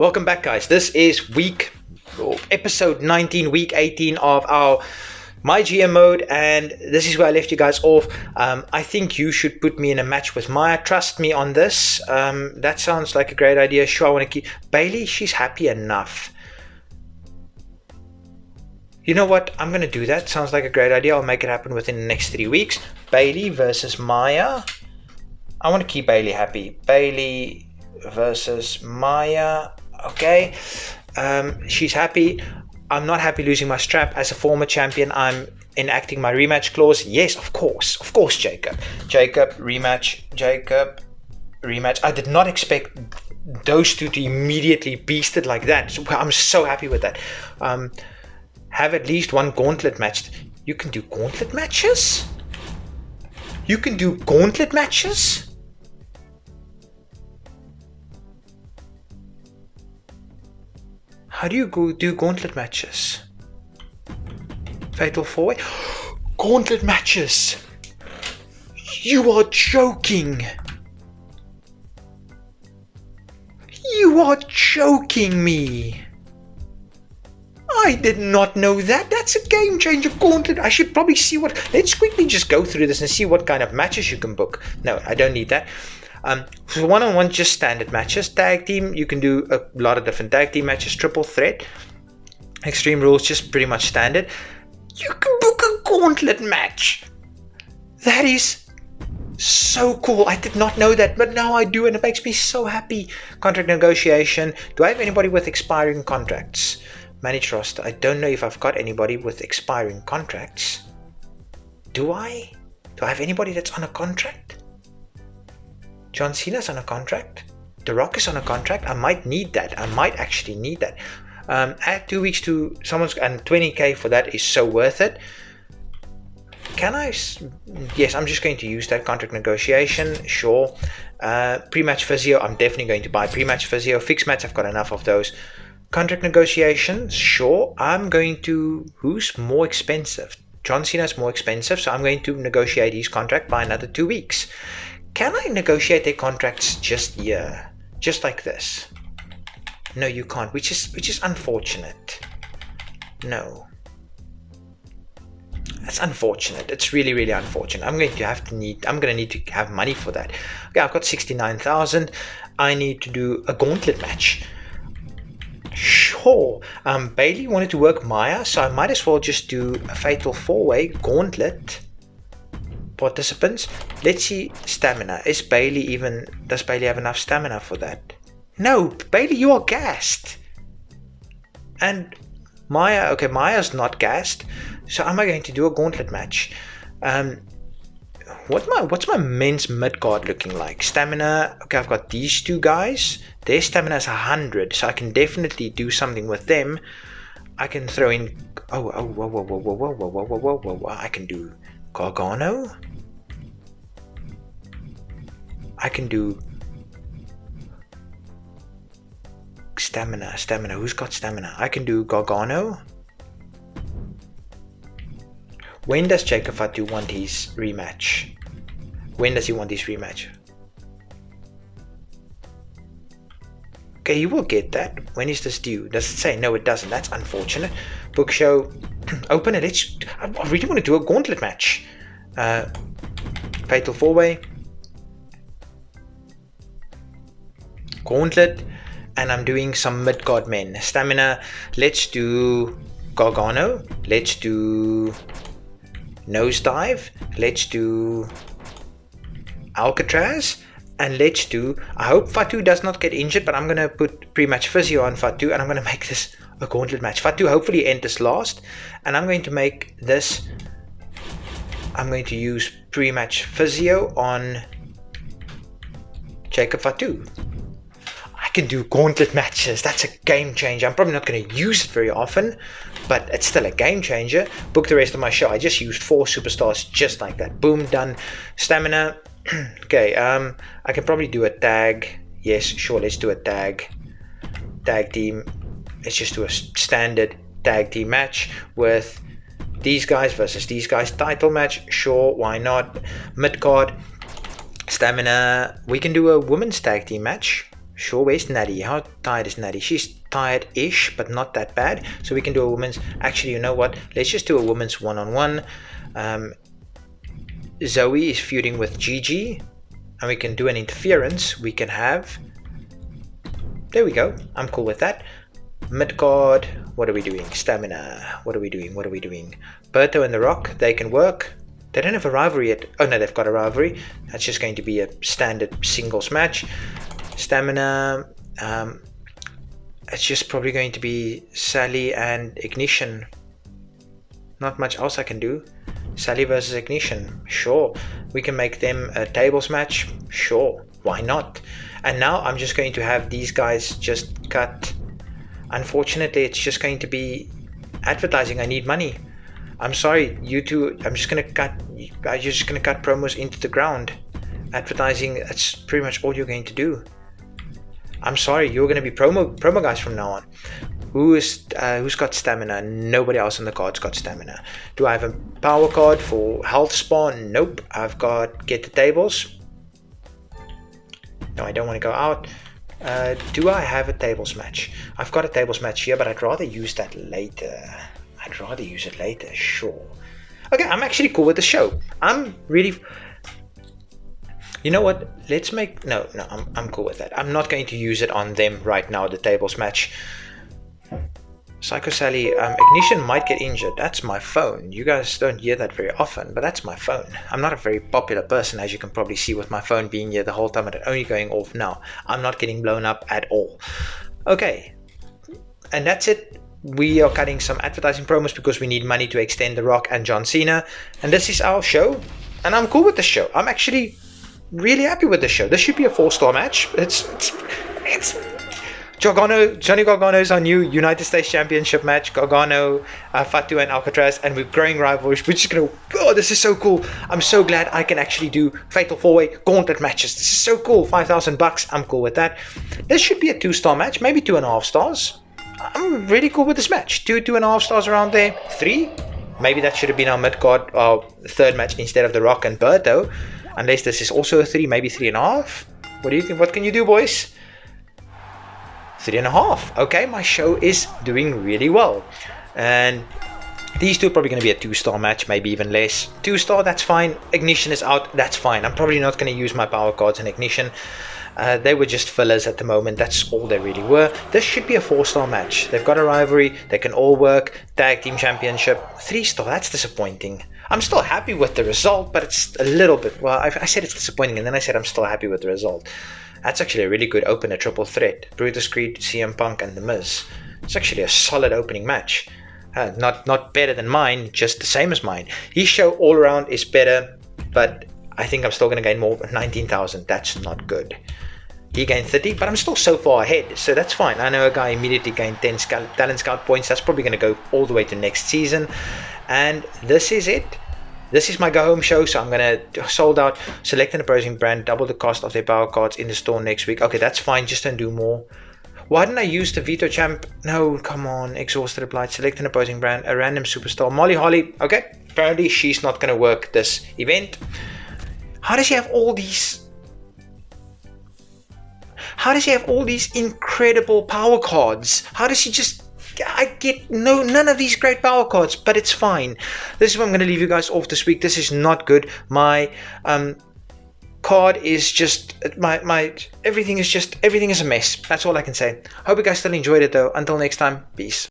Welcome back, guys. This is episode 19, week 18 of our MyGM mode, and this is where I left you guys off. I think you should put me in a match with Maya. Trust me on this. That sounds like a great idea. Sure, I want to keep Bailey. She's happy enough. You know what? I'm going to do that. Sounds like a great idea. I'll make it happen within the next 3 weeks. Bailey versus Maya. I want to keep Bailey happy. Bailey versus Maya. Okay, she's happy. I'm not happy losing my strap. As a former champion, I'm enacting my rematch clause. Yes, of course, Jacob, rematch, I did not expect those two to immediately beast it like that, so I'm so happy with that. Have at least one gauntlet match. You can do gauntlet matches? How do you do gauntlet matches? Fatal 4-way? Gauntlet matches! You are joking! You are joking me! I did not know that. That's a game changer, gauntlet. I should probably see what... Let's quickly just go through this and see what kind of matches you can book. No, I don't need that. For one-on-one, just standard matches. Tag team, you can do a lot of different tag team matches. Triple threat, extreme rules, just pretty much standard. You can book a gauntlet match. That is so cool. I did not know that, but now I do, and it makes me so happy. Contract negotiation. Do I have anybody with expiring contracts? Manage roster. I don't know if I've got anybody with expiring contracts. Do I? Do I have anybody that's on a contract? John Cena's on a contract. The Rock is on a contract. I might need that. I might actually need that. Add 2 weeks to someone's, and 20k for that is so worth it. Can I? Yes, I'm just going to use that. Contract negotiation, sure. Pre-match physio, I'm definitely going to buy pre-match physio. Fixed match, I've got enough of those. Contract negotiation, sure. I'm going to. Who's more expensive? John Cena's more expensive, so I'm going to negotiate his contract by another 2 weeks. Can I negotiate their contracts just like this? No, you can't, which is unfortunate. No. That's unfortunate. It's really, really unfortunate. I'm going to need to have money for that. Okay, I've got 69,000. I need to do a gauntlet match. Sure. Bailey wanted to work Maya, so I might as well just do a fatal 4-way gauntlet. Participants. Let's see stamina. Does Bailey have enough stamina for that? No, Bailey, you are gassed. And Maya, okay, Maya's not gassed. So am I going to do a gauntlet match? What's my men's mid card looking like? Stamina. Okay, I've got these two guys. Their stamina is 100, so I can definitely do something with them. I can throw in. Whoa. I can do Gargano. I can do stamina. Who's got stamina? I can do Gargano. When does Jacob Fatu want his rematch? When does he want his rematch? Okay, he will get that. When is this due? Does it say? No, it doesn't. That's unfortunate. Book show. Open it. I really want to do a gauntlet match. Fatal 4-way. Gauntlet. And I'm doing some mid-card men. Stamina. Let's do Gargano. Let's do Nosedive. Let's do Alcatraz. And let's do, I hope Fatu does not get injured, but I'm going to put pre-match physio on Fatu, and I'm going to make this a gauntlet match. Fatu hopefully enters last, and I'm going to make this, I'm going to use pre-match physio on Jacob Fatu. I can do gauntlet matches. That's a game changer. I'm probably not going to use it very often, but it's still a game changer. Book the rest of my show. I just used 4 superstars just like that. Boom, done. Stamina. Okay, I can probably do a tag. Yes, sure, let's do a tag team. Let's just do a standard tag team match with these guys versus these guys. Title match, sure, why not? Mid card, stamina. We can do a women's tag team match. Sure, where's Natty? How tired is Natty? She's tired-ish, but not that bad. So we can do a women's... Actually, you know what? Let's just do a women's one-on-one. Zoe is feuding with Gigi. And we can do an interference. We can have... There we go. I'm cool with that. Midcard. What are we doing? Stamina. What are we doing? Berto and The Rock. They can work. They don't have a rivalry yet. Oh no, they've got a rivalry. That's just going to be a standard singles match. Stamina. It's just probably going to be Sally and Ignition. Not much else I can do. Sally versus Ignition. Sure. We can make them a tables match. Sure. Why not? And now I'm just going to have these guys just cut. Unfortunately, it's just going to be advertising. I need money. I'm sorry, you two. I'm just gonna cut. You're just gonna cut promos into the ground. Advertising. That's pretty much all you're going to do. I'm sorry. You're gonna be promo guys from now on. Who's got stamina? Nobody else on the card's got stamina. Do I have a power card for health spawn? Nope. I've got get the tables. No, I don't want to go out. Do I have a tables match? I've got a tables match here, but I'd rather use that later. Sure. Okay, I'm actually cool with the show. I'm really... You know what? Let's make... No, I'm cool with that. I'm not going to use it on them right now, the tables match. Psycho Sally, Ignition might get injured. That's my phone. You guys don't hear that very often, but that's my phone. I'm not a very popular person, as you can probably see with my phone being here the whole time and it only going off now. I'm not getting blown up at all. Okay. And that's it. We are cutting some advertising promos because we need money to extend The Rock and John Cena. And this is our show. And I'm cool with the show. I'm actually really happy with the show. This should be a 4-star match. It's Johnny Gargano's our new United States Championship match. Gargano, Fatu and Alcatraz, and we're growing rivalries. We're just gonna, oh, this is so cool. I'm so glad I can actually do Fatal 4-Way Gauntlet matches. This is so cool. $5,000. I'm cool with that. This should be a 2-star match, maybe 2.5 stars. I'm really cool with this match. 2.5 stars around there. 3. Maybe that should have been our mid-card, our third match instead of The Rock and Berto. Unless this is also a 3, maybe 3.5. What do you think? What can you do, boys? 3.5. Okay, my show is doing really well. And these two are probably going to be a 2-star match, maybe even less. 2-star, that's fine. Ignition is out, that's fine. I'm probably not going to use my power cards in Ignition. They were just fillers at the moment. That's all they really were. This should be a 4-star match. They've got a rivalry. They can all work. Tag team championship. 3-star. That's disappointing. I'm still happy with the result, but it's a little bit... Well, I said it's disappointing, and then I said I'm still happy with the result. That's actually a really good opener, triple threat. Brutus Creed, CM Punk, and The Miz. It's actually a solid opening match. Not better than mine, just the same as mine. His show all around is better, but I think I'm still going to gain more than 19,000. That's not good. He gained 30, but I'm still so far ahead, so that's fine. I know a guy immediately gained 10 talent scout points. That's probably going to go all the way to next season. And this is it. This is my go home show, so I'm going to sold out, select an opposing brand, double the cost of their power cards in the store next week. Okay, that's fine, just don't do more. Why didn't I use the Veto Champ? No, come on, exhausted applied, select an opposing brand, a random superstar. Molly Holly, okay, apparently she's not going to work this event. How does he have all these... How does he have all these incredible power cards? How does he just... I get none of these great power cards, but it's fine. This is what I'm going to leave you guys off this week. This is not good. My card is just... Everything is a mess. That's all I can say. Hope you guys still enjoyed it though. Until next time, peace.